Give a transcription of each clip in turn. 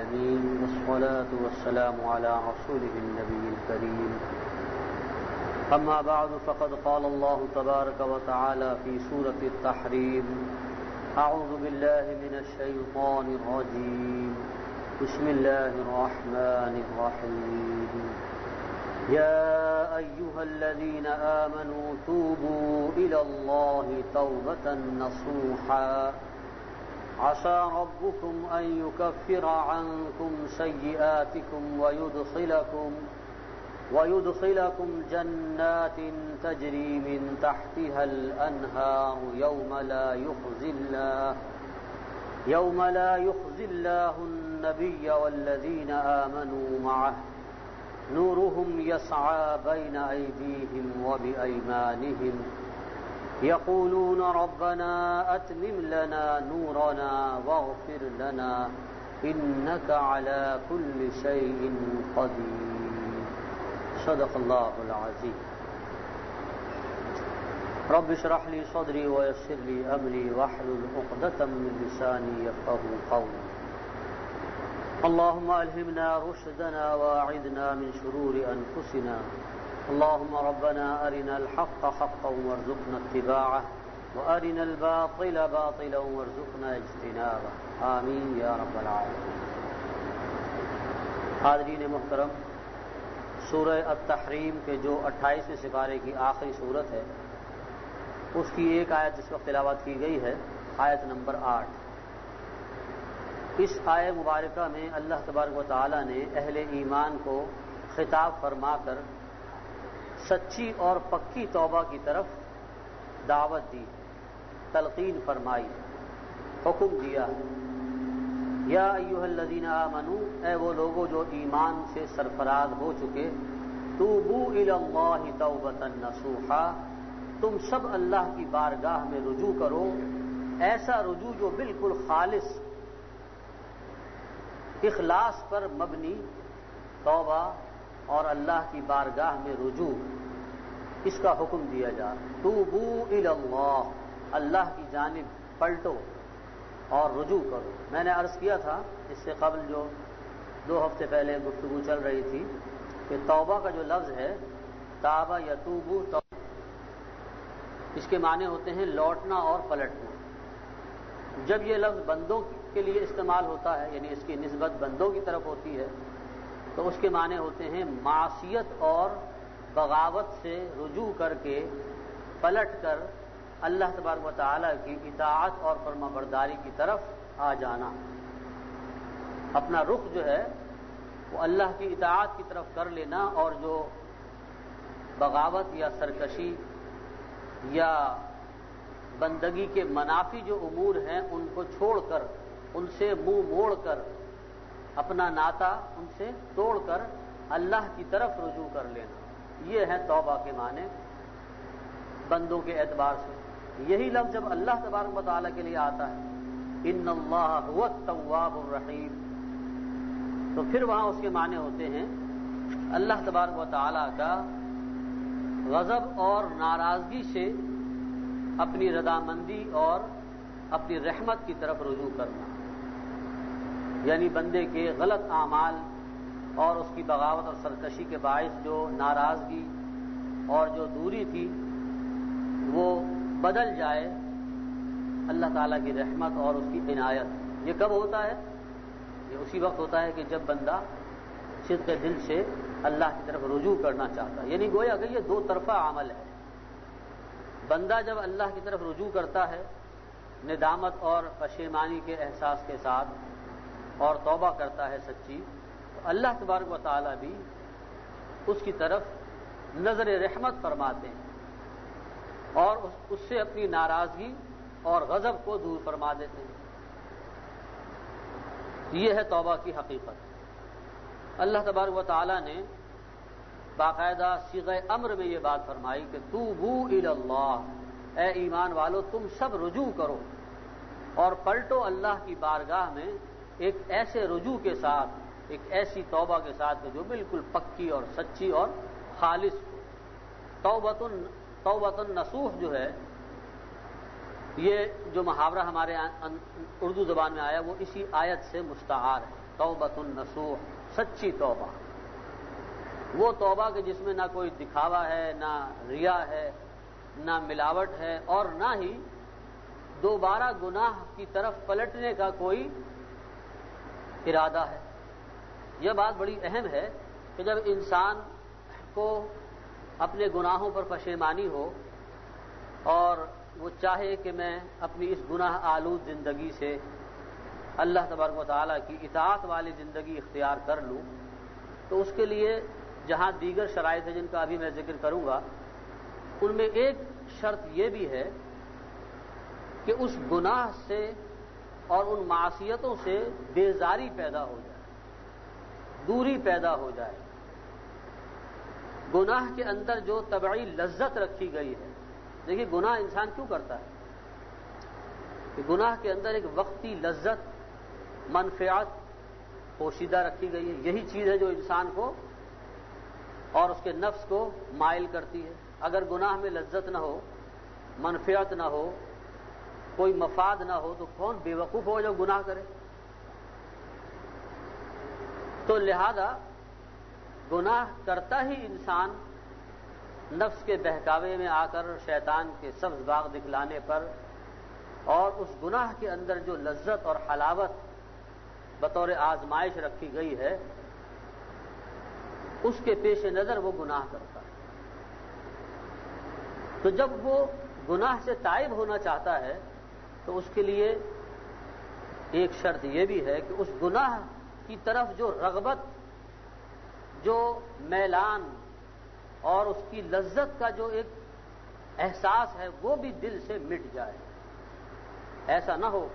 العالمين والصلاة والسلام على رسوله النبي الكريم أما بعد فقد قال الله تبارك وتعالى في سورة التحريم أعوذ بالله من الشيطان الرجيم بسم الله الرحمن الرحيم يا أيها الذين آمنوا توبوا إلى الله توبة نصوحا عسى ربكم أن يكفر عنكم سيئاتكم ويدخلكم جنات تجري من تحتها الأنهار يوم لا يخزي الله النبي والذين آمنوا معه نورهم يسعى بين أيديهم وبأيمانهم يقولون ربنا أتمم لنا نورنا واغفر لنا إنك على كل شيء قدير صدق الله العظيم رب اشرح لي صدري ويسر لي أمري واحلل عقدة من لساني يفقهوا قولي اللهم ألهمنا رشدنا وأعذنا من شرور أنفسنا اللهم ربنا أرنا الحق حقا وارزقنا اتباعه وأرنا الباطل باطلا وارزقنا اجتنابه آمین یا رب العالمین۔ حاضرین محترم، سورہ التحریم کے جو 28ویں سپارے کی آخری صورت ہے، اس کی ایک آیت جس وقت تلاوت کی گئی ہے، آیت نمبر 8۔ اس آیت مبارکہ میں اللہ تبارک و تعالی نے اہل ایمان کو خطاب فرما کر سچی اور پکی توبہ کی طرف دعوت دی، تلقین فرمائی، حکم دیا۔ یا ایھا الذین آمنوا، اے وہ لوگوں جو ایمان سے سرفراز ہو چکے، توبوا الی اللہ توبۃ نصوحا، تم سب اللہ کی بارگاہ میں رجوع کرو، ایسا رجوع جو بالکل خالص اخلاص پر مبنی توبہ اور اللہ کی بارگاہ میں رجوع، اس کا حکم دیا جا۔ توبوا الی اللہ، اللہ کی جانب پلٹو اور رجوع کرو۔ میں نے عرض کیا تھا اس سے قبل، جو 2 ہفتے پہلے گفتگو چل رہی تھی، کہ توبہ کا جو لفظ ہے، تابہ یتوبو، اس کے معنی ہوتے ہیں لوٹنا اور پلٹنا۔ جب یہ لفظ بندوں کے لیے استعمال ہوتا ہے، یعنی اس کی نسبت بندوں کی طرف ہوتی ہے، تو اس کے معنی ہوتے ہیں معصیت اور بغاوت سے رجوع کر کے پلٹ کر اللہ تبارک و تعالیٰ کی اطاعت اور فرما برداری کی طرف آ جانا۔ اپنا رخ جو ہے وہ اللہ کی اطاعت کی طرف کر لینا، اور جو بغاوت یا سرکشی یا بندگی کے منافی جو امور ہیں ان کو چھوڑ کر، ان سے منہ موڑ کر، اپنا ناطہ ان سے توڑ کر اللہ کی طرف رجوع کر لینا، یہ ہے توبہ کے معنی بندوں کے اعتبار سے۔ یہی لفظ جب اللہ تبارک و تعالیٰ کے لیے آتا ہے، ان اللہ هو التواب الرحیم، تو پھر وہاں اس کے معنی ہوتے ہیں اللہ تبارک و تعالیٰ کا غضب اور ناراضگی سے اپنی رضامندی اور اپنی رحمت کی طرف رجوع کرنا، یعنی بندے کے غلط اعمال اور اس کی بغاوت اور سرکشی کے باعث جو ناراضگی اور جو دوری تھی وہ بدل جائے اللہ تعالیٰ کی رحمت اور اس کی عنایت۔ یہ کب ہوتا ہے؟ یہ اسی وقت ہوتا ہے کہ جب بندہ صدق دل سے اللہ کی طرف رجوع کرنا چاہتا ہے، یعنی گویا کہ یہ 2 طرفہ عمل ہے۔ بندہ جب اللہ کی طرف رجوع کرتا ہے ندامت اور پشیمانی کے احساس کے ساتھ اور توبہ کرتا ہے سچی، تو اللہ تبارک و تعالیٰ بھی اس کی طرف نظر رحمت فرماتے ہیں اور اس سے اپنی ناراضگی اور غضب کو دور فرما دیتے ہیں۔ یہ ہے توبہ کی حقیقت۔ اللہ تبارک و تعالیٰ نے باقاعدہ صیغہ امر میں یہ بات فرمائی کہ توبوا الی اللہ، اے ایمان والو تم سب رجوع کرو اور پلٹو اللہ کی بارگاہ میں ایک ایسے رجوع کے ساتھ، ایک ایسی توبہ کے ساتھ جو بالکل پکی اور سچی اور خالص ہو۔ توبۃ النصوح جو ہے، یہ جو محاورہ ہمارے اردو زبان میں آیا وہ اسی آیت سے مستعار ہے۔ توبۃ النصوح، سچی توبہ، وہ توبہ کہ جس میں نہ کوئی دکھاوا ہے، نہ ریا ہے، نہ ملاوٹ ہے، اور نہ ہی دوبارہ گناہ کی طرف پلٹنے کا کوئی ارادہ ہے۔ یہ بات بڑی اہم ہے کہ جب انسان کو اپنے گناہوں پر پشیمانی ہو اور وہ چاہے کہ میں اپنی اس گناہ آلود زندگی سے اللہ تبارک و تعالیٰ کی اطاعت والی زندگی اختیار کر لوں، تو اس کے لیے جہاں دیگر شرائط ہیں جن کا ابھی میں ذکر کروں گا، ان میں ایک شرط یہ بھی ہے کہ اس گناہ سے اور ان معصیتوں سے بیزاری پیدا ہو جائے، دوری پیدا ہو جائے۔ گناہ کے اندر جو طبعی لذت رکھی گئی ہے، دیکھیے گناہ انسان کیوں کرتا ہے کہ گناہ کے اندر ایک وقتی لذت، منفعت پوشیدہ رکھی گئی ہے۔ یہی چیز ہے جو انسان کو اور اس کے نفس کو مائل کرتی ہے۔ اگر گناہ میں لذت نہ ہو، منفعت نہ ہو، کوئی مفاد نہ ہو، تو کون بے وقوف ہو جو گناہ کرے؟ تو لہذا گناہ کرتا ہی انسان نفس کے بہکاوے میں آ کر، شیطان کے سبز باغ دکھلانے پر، اور اس گناہ کے اندر جو لذت اور حلاوت بطور آزمائش رکھی گئی ہے، اس کے پیش نظر وہ گناہ کرتا ہے۔ تو جب وہ گناہ سے تائب ہونا چاہتا ہے تو اس کے لیے ایک شرط یہ بھی ہے کہ اس گناہ کی طرف جو رغبت، جو میلان اور اس کی لذت کا جو ایک احساس ہے، وہ بھی دل سے مٹ جائے۔ ایسا نہ ہو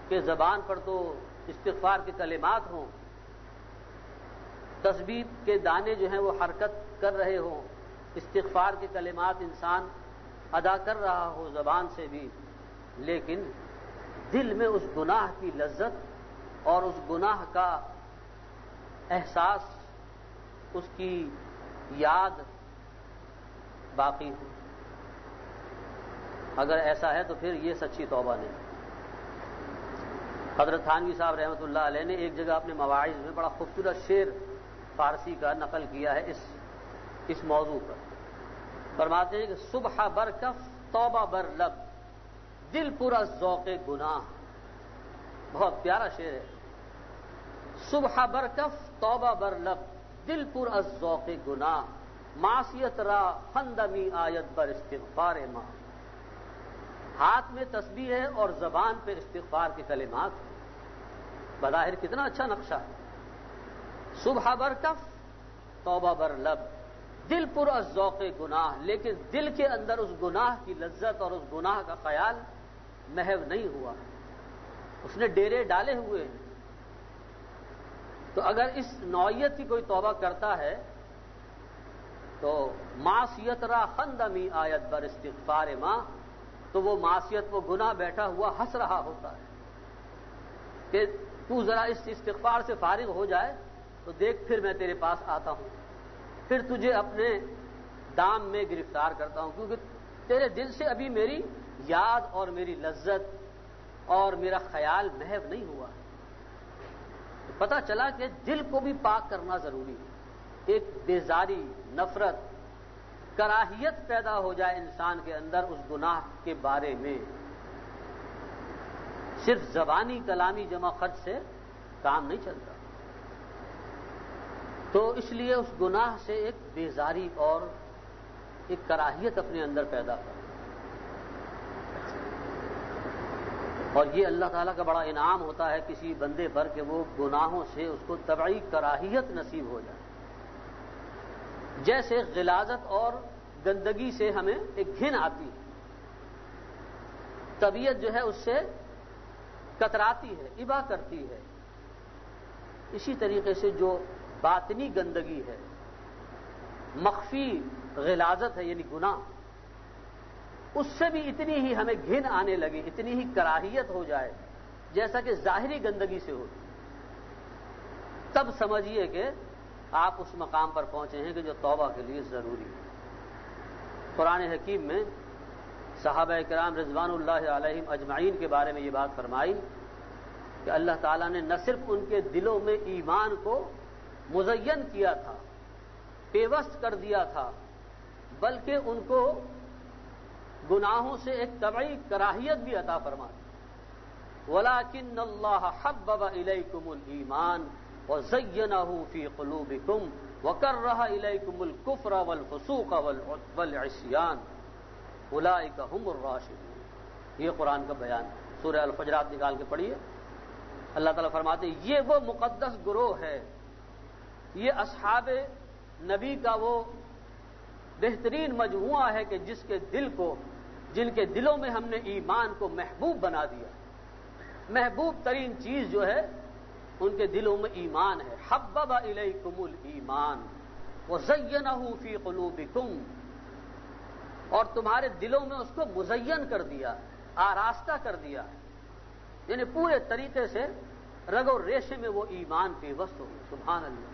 کہ زبان پر تو استغفار کے کلمات ہوں، تسبیح کے دانے جو ہیں وہ حرکت کر رہے ہوں، استغفار کے کلمات انسان ادا کر رہا ہو زبان سے بھی، لیکن دل میں اس گناہ کی لذت اور اس گناہ کا احساس، اس کی یاد باقی ہو۔ اگر ایسا ہے تو پھر یہ سچی توبہ نہیں۔ حضرت تھانوی صاحب رحمۃ اللہ علیہ نے ایک جگہ اپنے مواعظ میں بڑا خوبصورت شعر فارسی کا نقل کیا ہے اس موضوع پر۔ فرماتے ہیں کہ صبح بر کف توبہ بر لب، دل پورا ذوق گناہ۔ بہت پیارا شعر ہے۔ صبح بر کف توبہ بر لب، دل پر از ذوق گناہ، معصیت را خندمی آیت بر استغفار ماں۔ ہاتھ میں تسبیح ہے اور زبان پہ استغفار کے کلمات ہیں۔ بظاہر کتنا اچھا نقشہ ہے۔ صبح بر کف توبہ بر لب، دل پر از ذوق گناہ، لیکن دل کے اندر اس گناہ کی لذت اور اس گناہ کا خیال محو نہیں ہوا، اس نے ڈیرے ڈالے ہوئے ہیں۔ تو اگر اس نوعیت کی کوئی توبہ کرتا ہے تو معصیت را خندمی آیت بر استغفار ماں، تو وہ معصیت، وہ گناہ بیٹھا ہوا ہنس رہا ہوتا ہے کہ تو ذرا اس استغفار سے فارغ ہو جائے تو دیکھ پھر میں تیرے پاس آتا ہوں، پھر تجھے اپنے دام میں گرفتار کرتا ہوں، کیونکہ تیرے دل سے ابھی میری یاد اور میری لذت اور میرا خیال محو نہیں ہوا ہے۔ پتہ چلا کہ دل کو بھی پاک کرنا ضروری ہے۔ ایک بیزاری، نفرت، کراہیت پیدا ہو جائے انسان کے اندر اس گناہ کے بارے میں، صرف زبانی کلامی جمع خرچ سے کام نہیں چلتا۔ تو اس لیے اس گناہ سے ایک بیزاری اور ایک کراہیت اپنے اندر پیدا کر، اور یہ اللہ تعالیٰ کا بڑا انعام ہوتا ہے کسی بندے پر کہ وہ گناہوں سے اس کو طبعی کراہیت نصیب ہو جائے۔ جیسے غلاظت اور گندگی سے ہمیں ایک گھن آتی ہے، طبیعت جو ہے اس سے کتراتی ہے، ابا کرتی ہے، اسی طریقے سے جو باطنی گندگی ہے، مخفی غلاظت ہے یعنی گناہ، اس سے بھی اتنی ہی ہمیں گھن آنے لگے، اتنی ہی کراہیت ہو جائے جیسا کہ ظاہری گندگی سے ہوتی، تب سمجھیے کہ آپ اس مقام پر پہنچے ہیں کہ جو توبہ کے لیے ضروری ہے۔ قرآن حکیم میں صحابہ کرام رضوان اللہ علیہم اجمعین کے بارے میں یہ بات فرمائی کہ اللہ تعالیٰ نے نہ صرف ان کے دلوں میں ایمان کو مزین کیا تھا، پیوست کر دیا تھا، بلکہ ان کو گناہوں سے ایک طبعی کراہیت بھی عطا فرما دی۔ وَلَٰكِنَّ اللَّهَ حَبَّبَ إِلَيْكُمُ الْإِيمَانَ وَزَيَّنَهُ فِي قُلُوبِكُمْ وَكَرَّهَ إِلَيْكُمُ الْكُفْرَ وَالْفُسُوقَ وَالْعِصْيَانَ أُولَٰئِكَ هُمُ الرَّاشِدُونَ۔ یہ قرآن کا بیان ہے، سورہ الحجرات نکال کے پڑھیے۔ اللہ تعالیٰ فرماتے ہیں یہ وہ مقدس گروہ ہے، یہ اصحاب نبی کا وہ بہترین مجموعہ ہے کہ جن کے دلوں میں ہم نے ایمان کو محبوب بنا دیا۔ محبوب ترین چیز جو ہے ان کے دلوں میں ایمان ہے۔ حبب الیکم الایمان وزینہ فی قلوبکم، اور تمہارے دلوں میں اس کو مزین کر دیا، آراستہ کر دیا، یعنی پورے طریقے سے رگ و ریشے میں وہ ایمان پیوست ہو۔ سبحان اللہ،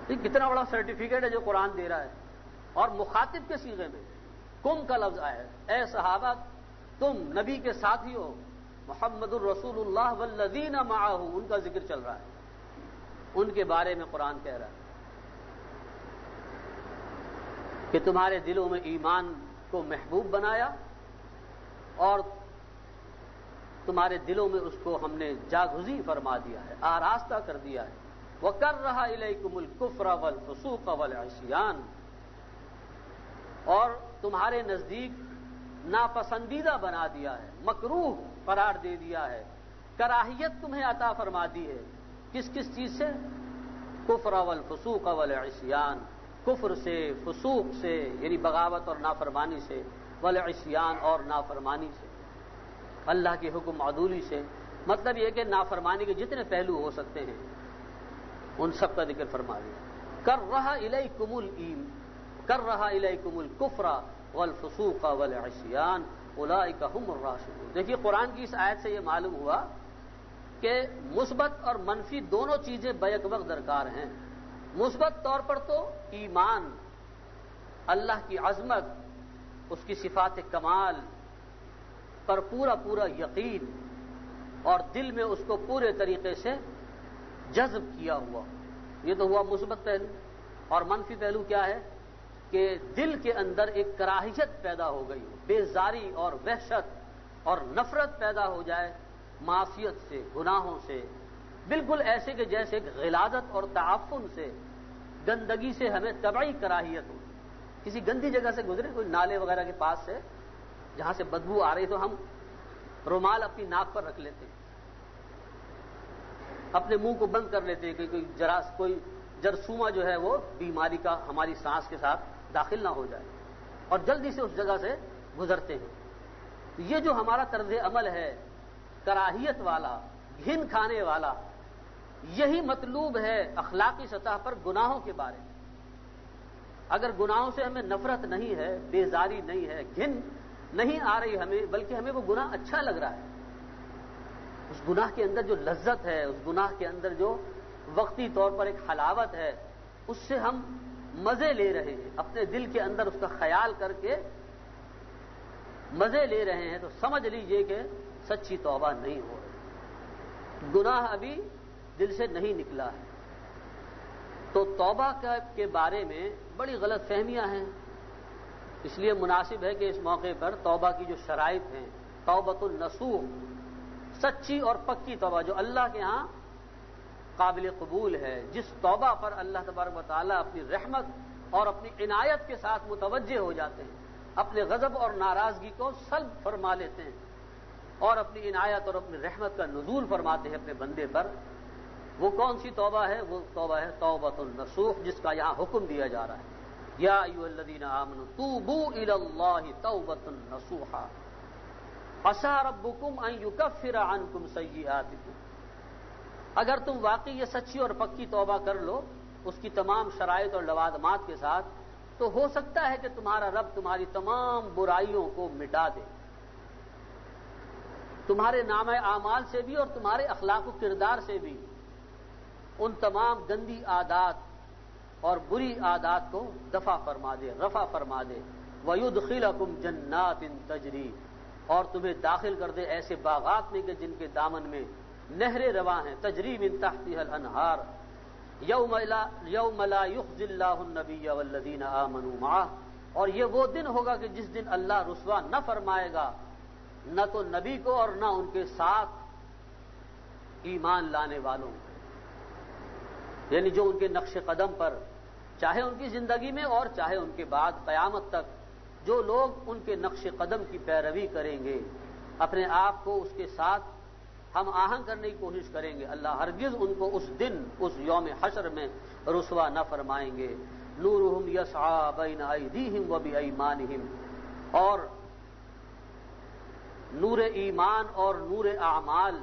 یہ کتنا بڑا سرٹیفکیٹ ہے جو قرآن دے رہا ہے، اور مخاطب کے صیغے میں کم کا لفظ آیا ہے۔ اے صحابہ تم نبی کے ساتھی ہو، محمد الرسول اللہ والذین معہ، ان کا ذکر چل رہا ہے، ان کے بارے میں قرآن کہہ رہا ہے کہ تمہارے دلوں میں ایمان کو محبوب بنایا اور تمہارے دلوں میں اس کو ہم نے جاگزی فرما دیا ہے، آراستہ کر دیا ہے۔ وَكَرَّهَ إِلَيْكُمُ الْكُفْرَ وَالْفُسُوقَ وَالْعِصْيَانَ، اور تمہارے نزدیک ناپسندیدہ بنا دیا ہے، مکروہ قرار دے دیا ہے، کراہیت تمہیں عطا فرما دی ہے۔ کس کس چیز سے؟ کفر والفسوق والعصیان، کفر سے، فسوق سے یعنی بغاوت اور نافرمانی سے، والعصیان اور نافرمانی سے، اللہ کے حکم عدولی سے، مطلب یہ کہ نافرمانی کے جتنے پہلو ہو سکتے ہیں ان سب کا ذکر فرما دیا۔ کرہ الیکم الکفر والفسوق والعصیان اولئک هم الراشدون۔ دیکھیے قرآن کی اس آیت سے یہ معلوم ہوا کہ مثبت اور منفی دونوں چیزیں بیک وقت درکار ہیں۔ مثبت طور پر تو ایمان، اللہ کی عظمت، اس کی صفات کمال پر پورا یقین اور دل میں اس کو پورے طریقے سے جذب کیا ہوا، یہ تو ہوا مثبت پہلو۔ اور منفی پہلو کیا ہے کہ دل کے اندر ایک کراہیت پیدا ہو گئی، بیزاری اور وحشت اور نفرت پیدا ہو جائے معصیت سے، گناہوں سے، بالکل ایسے کہ جیسے غلاظت اور تعفن سے، گندگی سے ہمیں طبعی کراہیت ہو۔ کسی گندی جگہ سے گزرے، کوئی نالے وغیرہ کے پاس سے جہاں سے بدبو آ رہی تو ہم رومال اپنی ناک پر رکھ لیتے ہیں، اپنے منہ کو بند کر لیتے ہیں کہ کوئی جرثومہ جو ہے وہ بیماری کا ہماری سانس کے ساتھ داخل نہ ہو جائے، اور جلدی سے اس جگہ سے گزرتے ہیں۔ یہ جو ہمارا طرز عمل ہے کراہیت والا، گھن کھانے والا، یہی مطلوب ہے اخلاقی سطح پر گناہوں کے بارے میں۔ اگر گناہوں سے ہمیں نفرت نہیں ہے، بیزاری نہیں ہے، گھن نہیں آ رہی ہمیں، بلکہ ہمیں وہ گناہ اچھا لگ رہا ہے، اس گناہ کے اندر جو لذت ہے، اس گناہ کے اندر جو وقتی طور پر ایک حلاوت ہے، اس سے ہم مزے لے رہے ہیں، اپنے دل کے اندر اس کا خیال کر کے مزے لے رہے ہیں، تو سمجھ لیجئے کہ سچی توبہ نہیں ہو رہی، گناہ ابھی دل سے نہیں نکلا ہے۔ تو توبہ کے بارے میں بڑی غلط فہمیاں ہیں، اس لیے مناسب ہے کہ اس موقع پر توبہ کی جو شرائط ہیں، توبۃ النصوح، سچی اور پکی توبہ جو اللہ کے ہاں قابل قبول ہے، جس توبہ پر اللہ تبارک و تعالیٰ اپنی رحمت اور اپنی عنایت کے ساتھ متوجہ ہو جاتے ہیں، اپنے غضب اور ناراضگی کو سلب فرما لیتے ہیں اور اپنی عنایت اور اپنی رحمت کا نزول فرماتے ہیں اپنے بندے پر۔ وہ کون سی توبہ ہے؟ وہ توبہ ہے توبۃ النصوح، جس کا یہاں حکم دیا جا رہا ہے، یا ایھا الذین آمنوا توبوا الی اللہ توبۃ نصوحا عسیٰ ربکم ان یکفر عنکم سیئاتکم۔ اگر تم واقعی یہ سچی اور پکی توبہ کر لو اس کی تمام شرائط اور لوازمات کے ساتھ، تو ہو سکتا ہے کہ تمہارا رب تمہاری تمام برائیوں کو مٹا دے، تمہارے نامہ اعمال سے بھی اور تمہارے اخلاق و کردار سے بھی ان تمام گندی عادات اور بری عادات کو دفع فرما دے، رفع فرما دے۔ وَيُدْخِلَكُمْ جَنَّاتٍ تَجْرِي، اور تمہیں داخل کر دے ایسے باغات میں کہ جن کے دامن میں نہریں رواں ہیں، تجری من تحتها الانہار، یوم لا یخزی اللہ النبی والذین آمنوا معہ، اور یہ وہ دن ہوگا کہ جس دن اللہ رسوا نہ فرمائے گا نہ تو نبی کو اور نہ ان کے ساتھ ایمان لانے والوں کو، یعنی جو ان کے نقش قدم پر چاہے ان کی زندگی میں اور چاہے ان کے بعد قیامت تک جو لوگ ان کے نقش قدم کی پیروی کریں گے، اپنے آپ کو اس کے ساتھ ہم آہنگ کرنے کی کوشش کریں گے، اللہ ہرگز ان کو اس دن، اس یوم حشر میں رسوا نہ فرمائیں گے۔ نورہم یسعی بین ایدیہم و بایمانہم، اور نور ایمان اور نور اعمال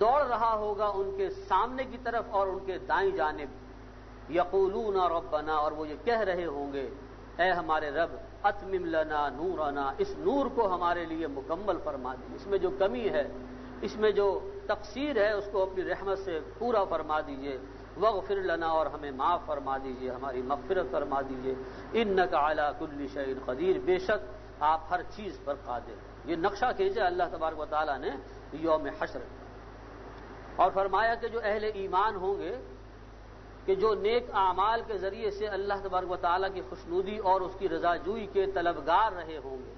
دوڑ رہا ہوگا ان کے سامنے کی طرف اور ان کے دائیں جانب، یقولون ربنا، اور وہ یہ کہہ رہے ہوں گے اے ہمارے رب اتمم لنا نورنا، اس نور کو ہمارے لیے مکمل فرما دیجیے، اس میں جو کمی ہے، اس میں جو تقصیر ہے اس کو اپنی رحمت سے پورا فرما دیجیے، واغفر لنا، اور ہمیں معاف فرما دیجیے، ہماری مغفرت فرما دیجیے، انک علی کل شیء قدیر، بے شک آپ ہر چیز پر قادر ہیں۔ یہ نقشہ کھینچا اللہ تبارک و تعالیٰ نے یوم حشر، اور فرمایا کہ جو اہل ایمان ہوں گے، کہ جو نیک اعمال کے ذریعے سے اللہ تبارک و تعالیٰ کی خوشنودی اور اس کی رضا جوئی کے طلبگار رہے ہوں گے،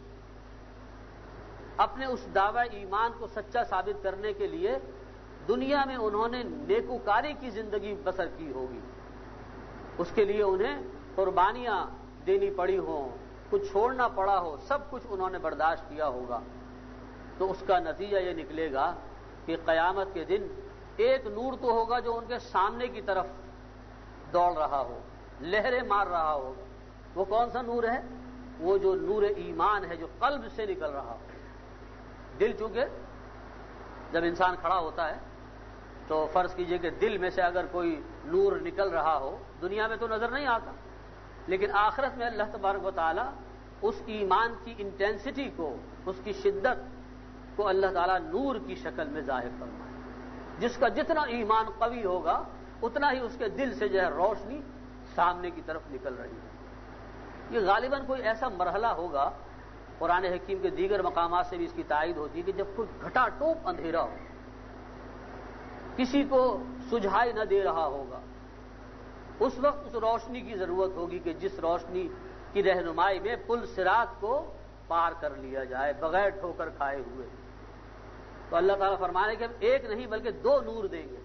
اپنے اس دعوی ایمان کو سچا ثابت کرنے کے لیے دنیا میں انہوں نے نیکوکاری کی زندگی بسر کی ہوگی، اس کے لیے انہیں قربانیاں دینی پڑی ہوں، کچھ چھوڑنا پڑا ہو، سب کچھ انہوں نے برداشت کیا ہوگا، تو اس کا نتیجہ یہ نکلے گا کہ قیامت کے دن ایک نور تو ہوگا جو ان کے سامنے کی طرف دوڑ رہا ہو، لہریں مار رہا ہوگا، وہ کون سا نور ہے؟ وہ جو نور ایمان ہے جو قلب سے نکل رہا ہو۔ دل، چونکہ جب انسان کھڑا ہوتا ہے تو فرض کیجئے کہ دل میں سے اگر کوئی نور نکل رہا ہو، دنیا میں تو نظر نہیں آتا، لیکن آخرت میں اللہ تبارک و تعالی اس ایمان کی انٹینسٹی کو، اس کی شدت کو اللہ تعالیٰ نور کی شکل میں ظاہر فرمائے۔ جس کا جتنا ایمان قوی ہوگا اتنا ہی اس کے دل سے جو ہے روشنی سامنے کی طرف نکل رہی ہے۔ یہ غالباً کوئی ایسا مرحلہ ہوگا، قرآن حکیم کے دیگر مقامات سے بھی اس کی تائید ہوتی ہے، کہ جب کوئی گھٹا ٹوپ اندھیرا ہو، کسی کو سجھائی نہ دے رہا ہوگا، اس وقت اس روشنی کی ضرورت ہوگی کہ جس روشنی کی رہنمائی میں پل صراط کو پار کر لیا جائے بغیر ٹھوکر کھائے ہوئے۔ تو اللہ تعالیٰ فرمانے کہ ہم ایک نہیں بلکہ دو نور دیں گے،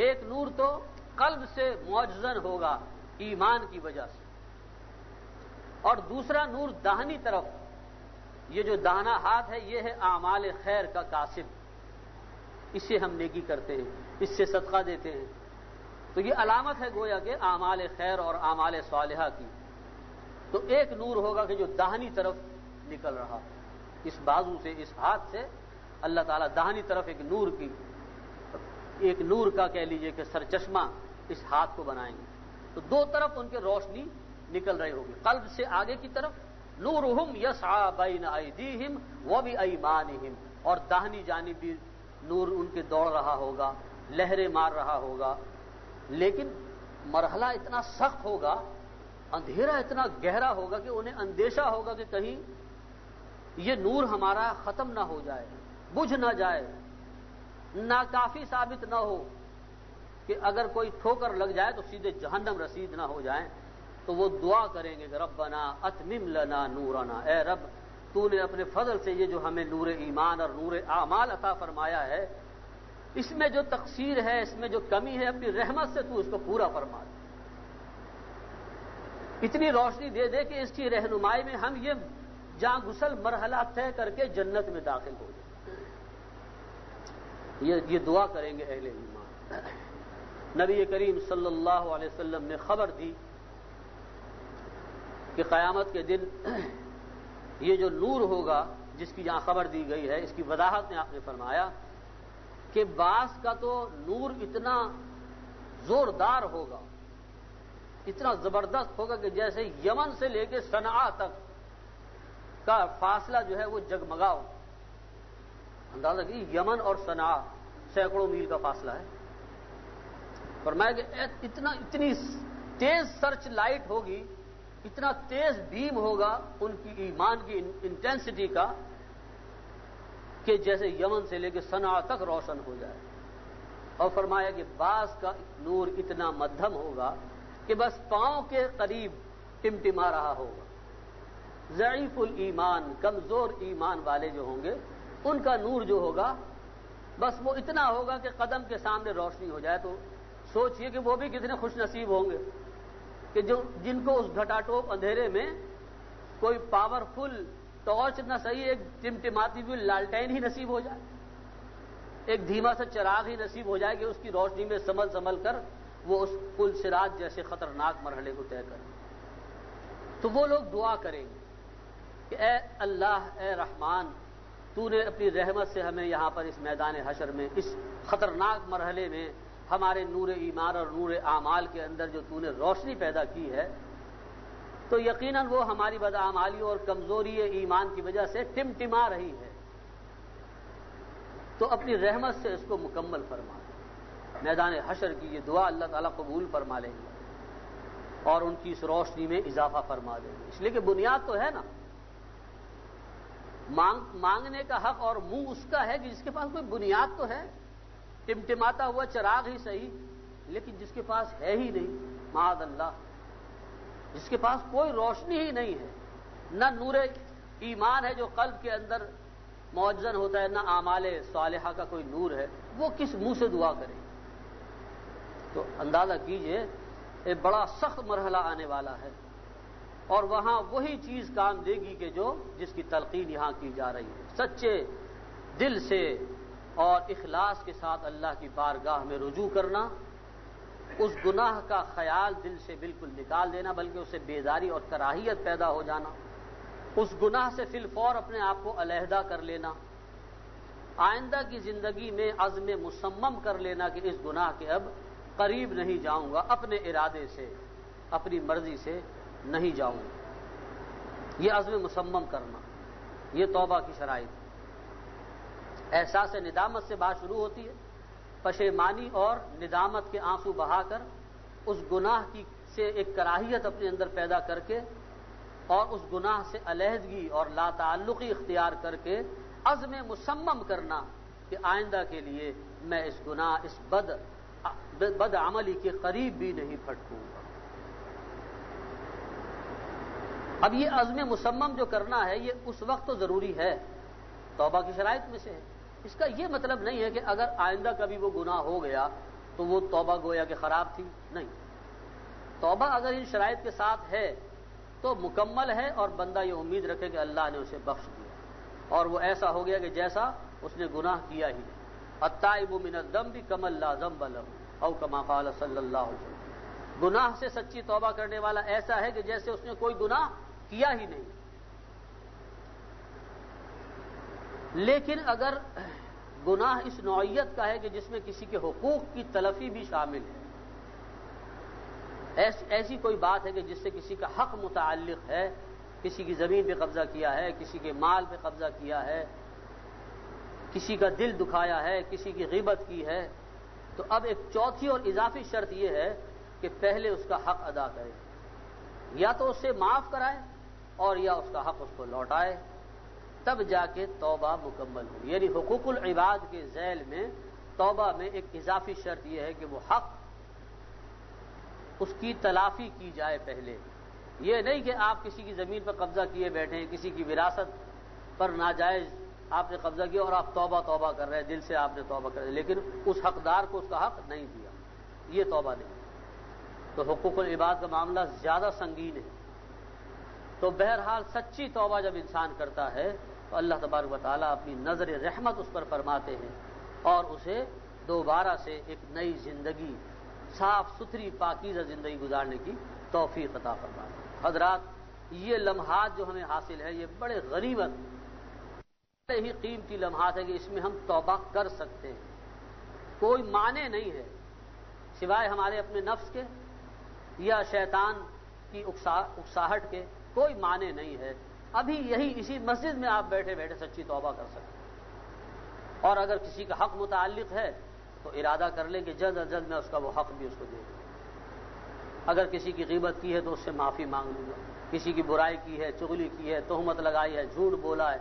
ایک نور تو قلب سے معجزن ہوگا ایمان کی وجہ سے، اور دوسرا نور داہنی طرف، یہ جو داہنا ہاتھ ہے یہ ہے اعمال خیر کا کاسب، اس سے ہم نیکی کرتے ہیں، اس سے صدقہ دیتے ہیں، تو یہ علامت ہے گویا کہ اعمال خیر اور اعمال صالحہ کی۔ تو ایک نور ہوگا کہ جو داہنی طرف نکل رہا، اس بازو سے، اس ہاتھ سے اللہ تعالیٰ داہنی طرف ایک نور کا کہہ لیجئے کہ سرچشمہ اس ہاتھ کو بنائیں گے، تو دو طرف ان کے روشنی نکل رہی ہوگی، قلب سے آگے کی طرف نورہم یسعی بین ایدیہم و بایمانہم، اور داہنی جانب بھی نور ان کے دوڑ رہا ہوگا، لہریں مار رہا ہوگا، لیکن مرحلہ اتنا سخت ہوگا، اندھیرا اتنا گہرا ہوگا کہ انہیں اندیشہ ہوگا کہ کہیں یہ نور ہمارا ختم نہ ہو جائے، بجھ نہ جائے، ناکافی ثابت نہ ہو، کہ اگر کوئی ٹھوکر لگ جائے تو سیدھے جہنم رسید نہ ہو جائیں، تو وہ دعا کریں گے کہ ربنا اتمم لنا نورنا، اے رب تو نے اپنے فضل سے یہ جو ہمیں نور ایمان اور نور اعمال عطا فرمایا ہے، اس میں جو تقصیر ہے، اس میں جو کمی ہے، اپنی رحمت سے تو اس کو پورا فرما دے، اتنی روشنی دے دے کہ اس کی رہنمائی میں ہم یہ جاں گسل مرحلہ طے کر کے جنت میں داخل ہو جائیں۔ یہ دعا کریں گے اہل ایمان۔ نبی کریم صلی اللہ علیہ وسلم نے خبر دی کہ قیامت کے دن یہ جو نور ہوگا جس کی یہاں خبر دی گئی ہے، اس کی وضاحت میں آپ نے فرمایا کہ بعض کا تو نور اتنا زوردار ہوگا، اتنا زبردست ہوگا کہ جیسے یمن سے لے کے صنعاء تک کا فاصلہ جو ہے وہ جگمگاؤ، اندازہ کہ یمن اور صنعاء سینکڑوں میل کا فاصلہ ہے، فرمایا کہ اتنی تیز سرچ لائٹ ہوگی، اتنا تیز بیم ہوگا ان کی ایمان کی انٹینسٹی کا، کہ جیسے یمن سے لے کے صنعا تک روشن ہو جائے، اور فرمایا کہ بعض کا نور اتنا مدھم ہوگا کہ بس پاؤں کے قریب ٹمٹما رہا ہوگا۔ ضعیف الایمان، کمزور ایمان والے جو ہوں گے ان کا نور جو ہوگا بس وہ اتنا ہوگا کہ قدم کے سامنے روشنی ہو جائے۔ تو سوچئے کہ وہ بھی کتنے خوش نصیب ہوں گے کہ جن کو اس گھٹاٹوپ اندھیرے میں کوئی پاورفل ٹارچ نہ صحیح، ایک ٹمٹماتی ہوئی لالٹین ہی نصیب ہو جائے، ایک دھیما سا چراغ ہی نصیب ہو جائے کہ اس کی روشنی میں سنبھل کر وہ اس پل صراط جیسے خطرناک مرحلے کو طے کرے۔ تو وہ لوگ دعا کریں گے کہ اے اللہ، اے رحمان، تو نے اپنی رحمت سے ہمیں یہاں پر اس میدان حشر میں اس خطرناک مرحلے میں ہمارے نور ایمان اور نور اعمال کے اندر جو تو نے روشنی پیدا کی ہے، تو یقیناً وہ ہماری بدعمالی اور کمزوری ایمان کی وجہ سے ٹمٹما رہی ہے، تو اپنی رحمت سے اس کو مکمل فرما دے۔ میدان حشر کی یہ دعا اللہ تعالیٰ قبول فرما لیں گے اور ان کی اس روشنی میں اضافہ فرما دیں گے، اس لیے کہ بنیاد تو ہے نا، مانگنے کا حق اور منہ اس کا ہے کہ جس کے پاس کوئی بنیاد تو ہے، ٹمٹماتا ہوا چراغ ہی صحیح، لیکن جس کے پاس ہے ہی نہیں، معاذ اللہ، جس کے پاس کوئی روشنی ہی نہیں ہے، نہ نور ایمان ہے جو قلب کے اندر موجزن ہوتا ہے، نہ اعمال صالحہ کا کوئی نور ہے، وہ کس منہ سے دعا کرے؟ تو اندازہ کیجئے ایک بڑا سخت مرحلہ آنے والا ہے، اور وہاں وہی چیز کام دے گی کہ جس کی تلقین یہاں کی جا رہی ہے، سچے دل سے اور اخلاص کے ساتھ اللہ کی بارگاہ میں رجوع کرنا، اس گناہ کا خیال دل سے بالکل نکال دینا، بلکہ اسے بیزاری اور کراہیت پیدا ہو جانا، اس گناہ سے فی الفور اپنے آپ کو علیحدہ کر لینا، آئندہ کی زندگی میں عزم مصمم کر لینا کہ اس گناہ کے اب قریب نہیں جاؤں گا، اپنے ارادے سے اپنی مرضی سے نہیں جاؤں گا، یہ عزم مصمم کرنا، یہ توبہ کی شرائط۔ احساس ندامت سے بات شروع ہوتی ہے، پشیمانی اور ندامت کے آنسو بہا کر اس گناہ سے ایک کراہیت اپنے اندر پیدا کر کے اور اس گناہ سے علیحدگی اور لا تعلقی اختیار کر کے عزم مصمم کرنا کہ آئندہ کے لیے میں اس گناہ، اس بد عملی کے قریب بھی نہیں پھٹکوں گا۔ اب یہ عزم مصمم جو کرنا ہے یہ اس وقت تو ضروری ہے، توبہ کی شرائط میں سے ہے۔ اس کا یہ مطلب نہیں ہے کہ اگر آئندہ کبھی وہ گناہ ہو گیا تو وہ توبہ گویا کہ خراب تھی، نہیں، توبہ اگر ان شرائط کے ساتھ ہے تو مکمل ہے، اور بندہ یہ امید رکھے کہ اللہ نے اسے بخش دیا اور وہ ایسا ہو گیا کہ جیسا اس نے گناہ کیا ہی نہیں۔ التائب من الذنب کمن لا ذنب له او کما قال صلی اللہ علیہ وسلم، گناہ سے سچی توبہ کرنے والا ایسا ہے کہ جیسے اس نے کوئی گناہ کیا ہی نہیں۔ لیکن اگر گناہ اس نوعیت کا ہے کہ جس میں کسی کے حقوق کی تلفی بھی شامل ہے، ایسی کوئی بات ہے کہ جس سے کسی کا حق متعلق ہے، کسی کی زمین پہ قبضہ کیا ہے، کسی کے مال پہ قبضہ کیا ہے، کسی کا دل دکھایا ہے، کسی کی غیبت کی ہے، تو اب ایک چوتھی اور اضافی شرط یہ ہے کہ پہلے اس کا حق ادا کرے، یا تو اسے معاف کرائے اور یا اس کا حق اس کو لوٹائے، تب جا کے توبہ مکمل ہو۔ یعنی حقوق العباد کے ذیل میں توبہ میں ایک اضافی شرط یہ ہے کہ وہ حق اس کی تلافی کی جائے پہلے، یہ نہیں کہ آپ کسی کی زمین پر قبضہ کیے بیٹھے ہیں، کسی کی وراثت پر ناجائز آپ نے قبضہ کیا اور آپ توبہ کر رہے ہیں، دل سے آپ نے توبہ کر رہے لیکن اس حقدار کو اس کا حق نہیں دیا، یہ توبہ نہیں۔ تو حقوق العباد کا معاملہ زیادہ سنگین ہے۔ تو بہرحال سچی توبہ جب انسان کرتا ہے تو اللہ تبارک و تعالیٰ اپنی نظر رحمت اس پر فرماتے ہیں اور اسے دوبارہ سے ایک نئی زندگی، صاف ستھری پاکیزہ زندگی گزارنے کی توفیق عطا فرماتے ہیں۔ حضرات، یہ لمحات جو ہمیں حاصل ہے یہ بڑے غنیمت، بڑے ہی قیمتی لمحات ہیں کہ اس میں ہم توبہ کر سکتے ہیں، کوئی معنی نہیں ہے سوائے ہمارے اپنے نفس کے یا شیطان کی اکساہٹ کے، کوئی معنی نہیں ہے۔ ابھی یہی اسی مسجد میں آپ بیٹھے بیٹھے سچی توبہ کر سکتے ہیں، اور اگر کسی کا حق متعلق ہے تو ارادہ کر لیں کہ جلد از جلد میں اس کا وہ حق بھی اس کو دے دوں۔ اگر کسی کی غیبت کی ہے تو اس سے معافی مانگ لوں گا، کسی کی برائی کی ہے، چغلی کی ہے، تہمت لگائی ہے، جھوٹ بولا ہے،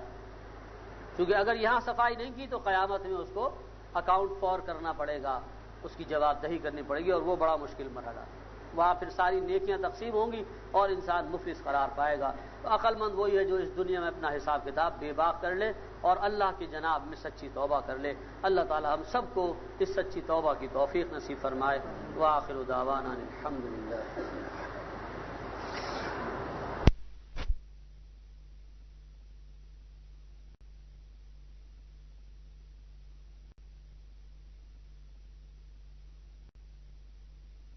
کیونکہ اگر یہاں صفائی نہیں کی تو قیامت میں اس کو اکاؤنٹ فور کرنا پڑے گا، اس کی جواب دہی کرنی پڑے گی، اور وہ بڑا مشکل مرحلہ ہے۔ وہاں پھر ساری نیکیاں تقسیم ہوں گی اور انسان مفلس قرار پائے گا۔ تو عقل مند وہی ہے جو اس دنیا میں اپنا حساب کتاب بے باک کر لے اور اللہ کی جناب میں سچی توبہ کر لے۔ اللہ تعالی ہم سب کو اس سچی توبہ کی توفیق نصیب فرمائے۔ وآخر دعوانا الحمدللہ۔